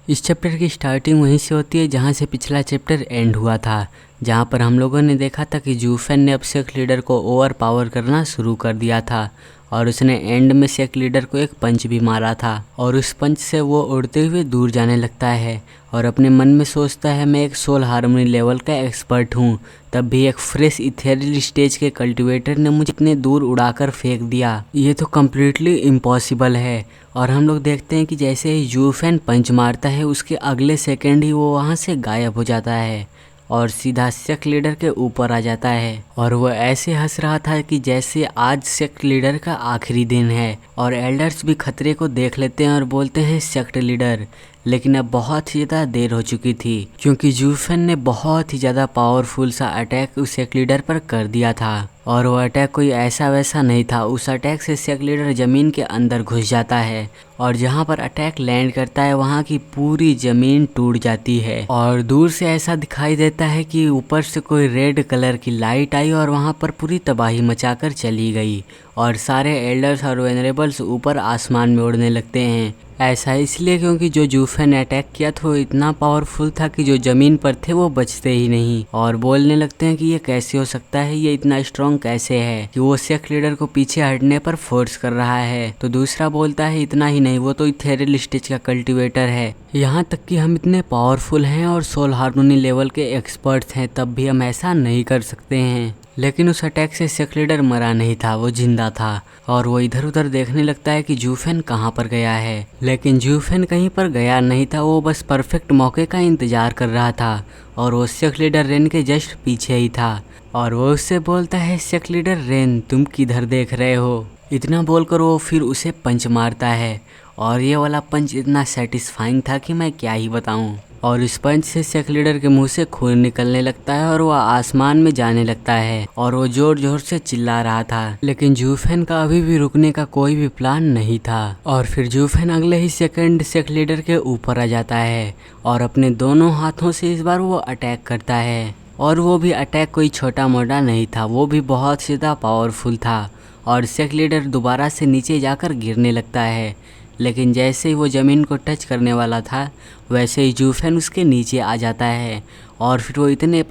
इस चैप्टर की स्टार्टिंग वहीं से होती है जहाँ से पिछला चैप्टर एंड हुआ था, जहाँ पर हम लोगों ने देखा था कि जूफेन ने अब सेक्ट लीडर को ओवर पावर करना शुरू कर दिया था और उसने एंड में सेक्ट लीडर को एक पंच भी मारा था और उस पंच से वो उड़ते हुए दूर जाने लगता है और अपने मन में सोचता है मैं एक सोल हार्मोनी लेवल का एक्सपर्ट हूँ। तब भी एक फ्रेश इथेरियल स्टेज के कल्टीवेटर ने मुझे इतने दूर उड़ाकर फेंक दिया, ये तो कम्प्लीटली इम्पॉसिबल है। और हम लोग देखते हैं कि जैसे ही जूफेन पंच मारता है उसके अगले सेकंड ही वो वहाँ से गायब हो जाता है और सीधा सेक्ट लीडर के ऊपर आ जाता है और वो ऐसे हंस रहा था कि जैसे आज सेक्ट लीडर का आखिरी दिन है। और एल्डर्स भी खतरे को देख लेते हैं और बोलते हैं सेक्ट लीडर, लेकिन अब बहुत ही ज़्यादा देर हो चुकी थी क्योंकि जूफेन ने बहुत ही ज़्यादा पावरफुल सा अटैक उस सेक्ट लीडर पर कर दिया था और वो अटैक कोई ऐसा वैसा नहीं था। उस अटैक से सेक्ट लीडर ज़मीन के अंदर घुस जाता है और जहाँ पर अटैक लैंड करता है वहाँ की पूरी ज़मीन टूट जाती है और दूर से ऐसा दिखाई देता है कि ऊपर से कोई रेड कलर की लाइट आई और वहाँ पर पूरी तबाही मचाकर चली गई और सारे एल्डर्स और वेनरेबल्स ऊपर आसमान में उड़ने लगते हैं। ऐसा इसलिए क्योंकि जो जूफेन ने अटैक किया था वो इतना पावरफुल था कि जो ज़मीन पर थे वो बचते ही नहीं और बोलने लगते हैं कि ये कैसे हो सकता है, ये इतना स्ट्रॉन्ग कैसे है कि वो सेक्ट लीडर को पीछे हटने पर फोर्स कर रहा है। तो दूसरा बोलता है इतना ही नहीं, वो तो इथेरियल स्टेज का कल्टीवेटर है। यहाँ तक कि हम इतने पावरफुल हैं और सोल हार्मोनी लेवल के एक्सपर्ट्स हैं तब भी हम ऐसा नहीं कर सकते हैं। लेकिन उस अटैक से सेक्ट लीडर मरा नहीं था, वो जिंदा था और वो इधर उधर देखने लगता है कि जूफेन कहाँ पर गया है। लेकिन जूफेन कहीं पर गया नहीं था, वो बस परफेक्ट मौके का इंतजार कर रहा था और वो सेक्ट लीडर रेन के जस्ट पीछे ही था और वो उससे बोलता है सेक्ट लीडर रेन तुम किधर देख रहे हो। इतना बोलकर वो फिर उसे पंच मारता है और ये वाला पंच इतना सेटिस्फाइंग था कि मैं क्या ही बताऊं। और इस पंच से सेक्ट लीडर के मुंह से खून निकलने लगता है और वह आसमान में जाने लगता है और वो जोर जोर से चिल्ला रहा था। लेकिन जूफेन का अभी भी रुकने का कोई भी प्लान नहीं था और फिर जूफेन अगले ही सेकंड सेक्ट लीडर के ऊपर आ जाता है और अपने दोनों हाथों से इस बार वो अटैक करता है और वो भी अटैक कोई छोटा मोटा नहीं था, वो भी बहुत ज़्यादा पावरफुल था और सेक्ट लीडर दोबारा से नीचे जाकर गिरने लगता है। लेकिन जैसे ही वो ज़मीन को टच करने वाला था वैसे ही जूफेन उसके नीचे आ जाता है और फिर वो इतने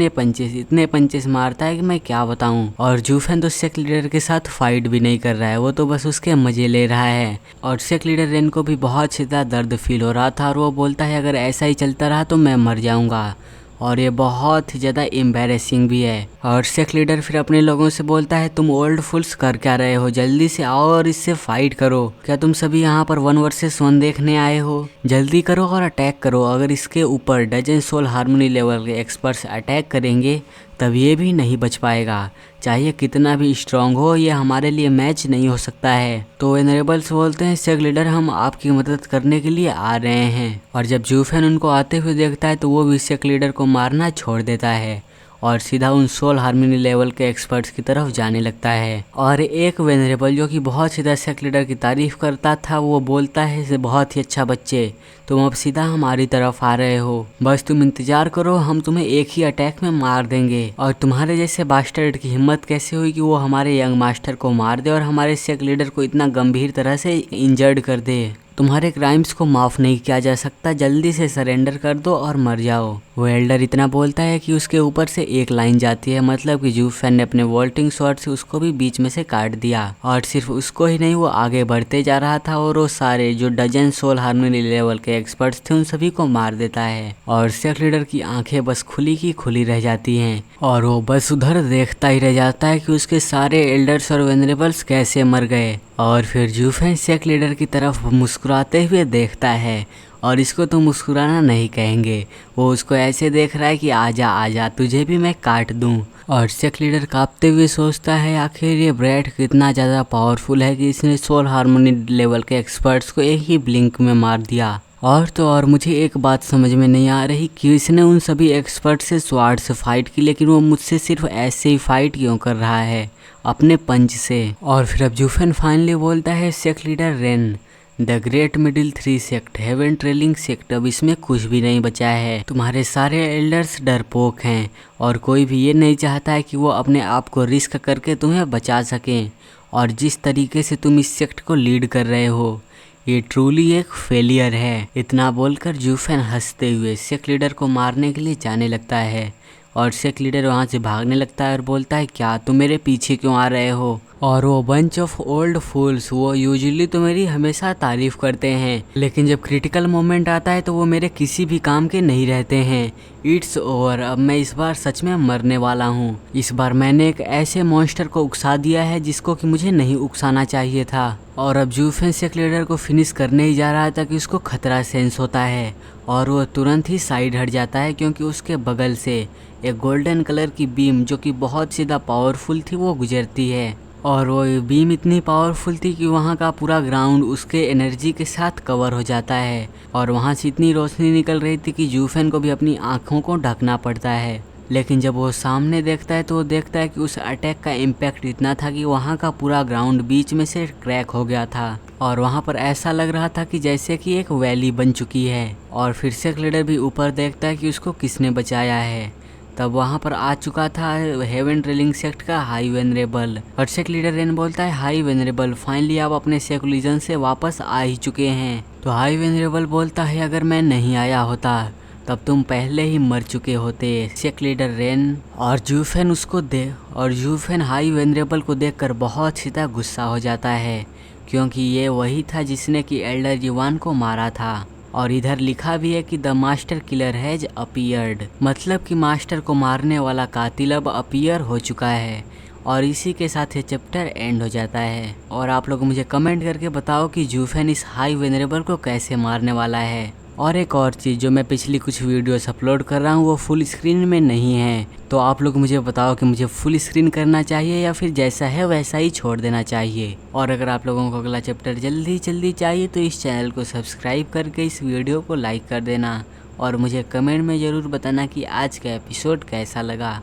पंचेस मारता है कि मैं क्या बताऊं। और जूफेन तो सेक्ट लीडर के साथ फाइट भी नहीं कर रहा है, वो तो बस उसके मज़े ले रहा है। और सेक्ट लीडर रेन को भी बहुत ज़्यादा दर्द फील हो रहा था और वो बोलता है अगर ऐसा ही चलता रहा तो मैं मर जाऊँगा और ये बहुत ही ज़्यादा एम्बैरेसिंग भी है। और सेक्ट लीडर फिर अपने लोगों से बोलता है तुम ओल्ड फुल्स कर क्या रहे हो, जल्दी से आओ और इससे फाइट करो। क्या तुम सभी यहाँ पर 1 वर्सेस 1 देखने आए हो? जल्दी करो और अटैक करो। अगर इसके ऊपर डजन सोल हार्मोनी लेवल के एक्सपर्ट्स अटैक करेंगे तब ये भी नहीं बच पाएगा, चाहे कितना भी स्ट्रांग हो, ये हमारे लिए मैच नहीं हो सकता है। तो वेनरेबल्स बोलते हैं सेक्ट लीडर हम आपकी मदद करने के लिए आ रहे हैं। और जब जूफेन उनको आते हुए देखता है तो वो भी सेक्ट लीडर को मारना छोड़ देता है और सीधा उन सोल हार्मोनी लेवल के एक्सपर्ट्स की तरफ जाने लगता है। और एक वेनरेबल जो कि बहुत सीधा सेक्ट लीडर की तारीफ करता था वो बोलता है बहुत ही अच्छा बच्चे, तुम अब सीधा हमारी तरफ आ रहे हो, बस तुम इंतजार करो, हम तुम्हें एक ही अटैक में मार देंगे। और तुम्हारे जैसे बास्टर्ड की हिम्मत कैसे हुई कि वो हमारे यंग मास्टर को मार दे और हमारे सेक्ट लीडर को इतना गंभीर तरह से इंजर्ड कर दे। तुम्हारे क्राइम्स को माफ़ नहीं किया जा सकता, जल्दी से सरेंडर कर दो और मर जाओ। वो एल्डर इतना बोलता है कि उसके ऊपर से एक लाइन जाती है, मतलब कि जूफेन ने अपने वोल्टिंग शॉट से उसको भी बीच में से काट दिया। और सिर्फ उसको ही नहीं, वो आगे बढ़ते जा रहा था और वो सारे जो डजन सोल हार्मोनी लेवल के एक्सपर्ट्स थे उन सभी को मार देता है। और सेक्ट लीडर की आंखें बस खुली की खुली रह जाती हैं और वो बस उधर देखता ही रह जाता है कि उसके सारे एल्डर्स और वेनरेबल्स कैसे मर गए। और फिर जूफेन सेक्ट लीडर की तरफ मुस्कुराते हुए देखता है और इसको तो मुस्कुराना नहीं कहेंगे, वो उसको ऐसे देख रहा है कि आजा आजा तुझे भी मैं काट दूं। और सेक्ट लीडर कांपते हुए सोचता है आखिर ये ब्रैड कितना ज़्यादा पावरफुल है कि इसने सोल हार्मोनी लेवल के एक्सपर्ट्स को एक ही ब्लिंक में मार दिया। और तो और मुझे एक बात समझ में नहीं आ रही कि इसने उन सभी एक्सपर्ट से स्वाड से फाइट की, लेकिन वो मुझसे सिर्फ ऐसे ही फाइट क्यों कर रहा है, अपने पंच से। और फिर अब जूफेन फाइनली बोलता है sect leader Ren, the great middle 3 sect, heaven trailing sect, अब इसमें कुछ भी नहीं बचा है। तुम्हारे सारे एल्डर्स डरपोक हैं और कोई भी ये नहीं चाहता है कि वो अपने आप को रिस्क करके तुम्हें बचा सकें। और जिस तरीके से तुम इस सेक्ट को लीड कर रहे हो ये ट्रूली एक फेलियर है। इतना बोलकर जूफेन हंसते हुए सेक्ट लीडर को मारने के लिए जाने लगता है और सेक्ट लीडर वहाँ से भागने लगता है और बोलता है, क्या तुम मेरे पीछे क्यों आ रहे हो? और वो बंच ऑफ ओल्ड फूल्स, वो यूजुअली तो मेरी हमेशा तारीफ करते हैं, लेकिन जब क्रिटिकल मोमेंट आता है तो वो मेरे किसी भी काम के नहीं रहते हैं। इट्स ओवर, अब मैं इस बार सच में मरने वाला हूँ। इस बार मैंने एक ऐसे मॉन्स्टर को उकसा दिया है जिसको कि मुझे नहीं उकसाना चाहिए था। और अब जूफेन सेक्ट लीडर को फिनिश करने ही जा रहा था कि उसको खतरा सेंस होता है और वो तुरंत ही साइड हट जाता है, क्योंकि उसके बगल से एक गोल्डन कलर की बीम जो कि बहुत ज़्यादा पावरफुल थी वो गुजरती है। और वो बीम इतनी पावरफुल थी कि वहाँ का पूरा ग्राउंड उसके एनर्जी के साथ कवर हो जाता है और वहाँ से इतनी रोशनी निकल रही थी कि जूफेन को भी अपनी आँखों को ढकना पड़ता है। लेकिन जब वो सामने देखता है तो वो देखता है कि उस अटैक का इम्पैक्ट इतना था कि वहाँ का पूरा ग्राउंड बीच में से क्रैक हो गया था और वहाँ पर ऐसा लग रहा था कि जैसे कि एक वैली बन चुकी है। और फिर सेक्ट लीडर भी ऊपर देखता है कि उसको किसने बचाया है। तब वहाँ पर आ चुका था हेवन ड्रिलिंग सेक्ट का हाई वेनरेबल और सेक्ट लीडर रेन बोलता है, हाई वेनरेबल, फाइनली आप अपने सेकुलिजन से वापस आ ही चुके हैं। तो हाई वेनरेबल बोलता है, अगर मैं नहीं आया होता तब तुम पहले ही मर चुके होते। सेक्ट लीडर रेन और जूफेन हाई वेनरेबल को देखकर बहुत सीधा गुस्सा हो जाता है, क्योंकि ये वही था जिसने कि एल्डर जीवान को मारा था। और इधर लिखा भी है कि the master killer has appeared, मतलब कि मास्टर को मारने वाला कातिल अब अपीयर हो चुका है। और इसी के साथ ये चैप्टर एंड हो जाता है। और आप लोग मुझे कमेंट करके बताओ कि जूफेन इस हाई वेनरेबल को कैसे मारने वाला है। और एक और चीज़, जो मैं पिछली कुछ वीडियोस अपलोड कर रहा हूँ वो फुल स्क्रीन में नहीं है, तो आप लोग मुझे बताओ कि मुझे फुल स्क्रीन करना चाहिए या फिर जैसा है वैसा ही छोड़ देना चाहिए। और अगर आप लोगों को अगला चैप्टर जल्दी चाहिए तो इस चैनल को सब्सक्राइब करके इस वीडियो को लाइक कर देना और मुझे कमेंट में ज़रूर बताना कि आज का एपिसोड कैसा लगा।